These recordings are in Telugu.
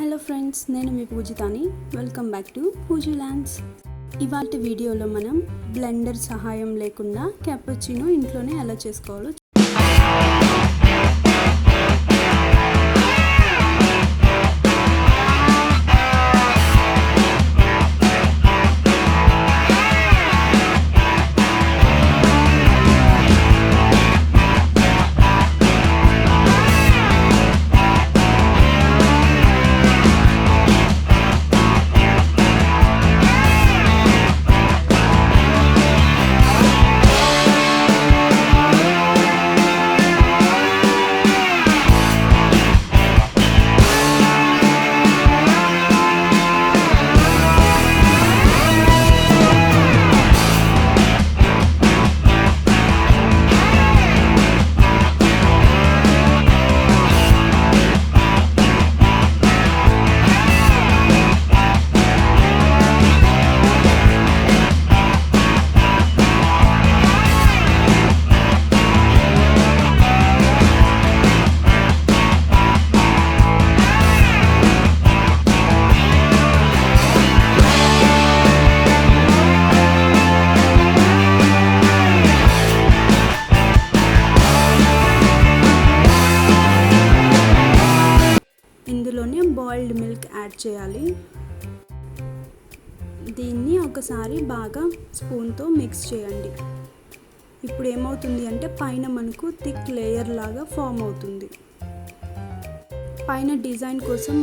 హలో ఫ్రెండ్స్, నేను మీ పూజితాని. Welcome back to Pooji lands. ఇవాల్టి వీడియోలో మనం బ్లెండర్ సహాయం లేకుండా క్యాపుచినో ఇంట్లోనే ఎలా చేసుకోవాలో ఇందులోనే బాయిల్డ్ మిల్క్ యాడ్ చేయాలి. దీన్ని ఒకసారి బాగా స్పూన్తో మిక్స్ చేయండి. ఇప్పుడు ఏమవుతుంది అంటే పైన మనకు థిక్ లేయర్ లాగా ఫామ్ అవుతుంది. పైన డిజైన్ కోసం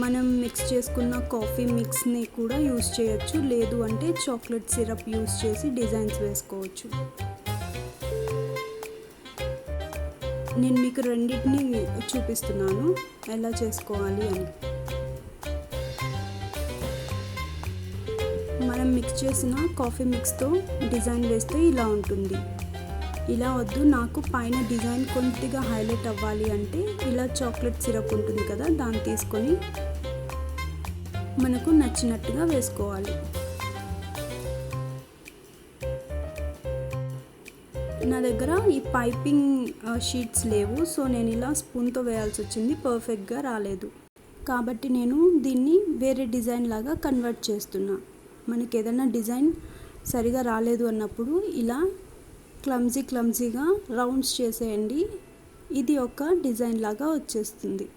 మనం మిక్స్ చేసుకున్న కాఫీ మిక్స్ని కూడా యూస్ చేయొచ్చు, లేదు అంటే చాక్లెట్ సిరప్ యూస్ చేసి డిజైన్స్ వేసుకోవచ్చు. నేను మీకు రెండింటిని చూపిస్తున్నాను ఎలా చేసుకోవాలి అని. మనం మిక్స్ చేసిన కాఫీ మిక్స్తో డిజైన్ వేస్తే ఇలా ఉంటుంది. ఇలా వద్దు, నాకు పైన డిజైన్ కొద్దిగా హైలైట్ అవ్వాలి అంటే ఇలా చాక్లెట్ సిరప్ ఉంటుంది కదా, దాన్ని తీసుకొని మనకు నచ్చినట్టుగా వేసుకోవాలి. నా దగ్గర ఈ పైపింగ్ షీట్స్ లేవు, సో నేను ఇలా స్పూన్తో వేయాల్సి వచ్చింది. పర్ఫెక్ట్గా రాలేదు కాబట్టి నేను దీన్ని వేరే డిజైన్ లాగా కన్వర్ట్ చేస్తున్నా. మనకి ఏదైనా డిజైన్ సరిగా రాలేదు అన్నప్పుడు ఇలా క్లమ్జీగా రౌండ్స్ చేసేయండి. ఇది ఒక డిజైన్ లాగా వచ్చేస్తుంది.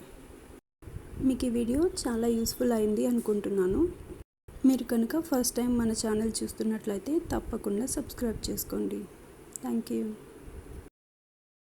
మీకు ఈ వీడియో చాలా యూస్ఫుల్ అయింది అనుకుంటున్నాను. మీరు కనుక ఫస్ట్ టైం మన ఛానల్ చూస్తున్నట్లయితే తప్పకుండా సబ్స్క్రైబ్ చేసుకోండి. Thank you.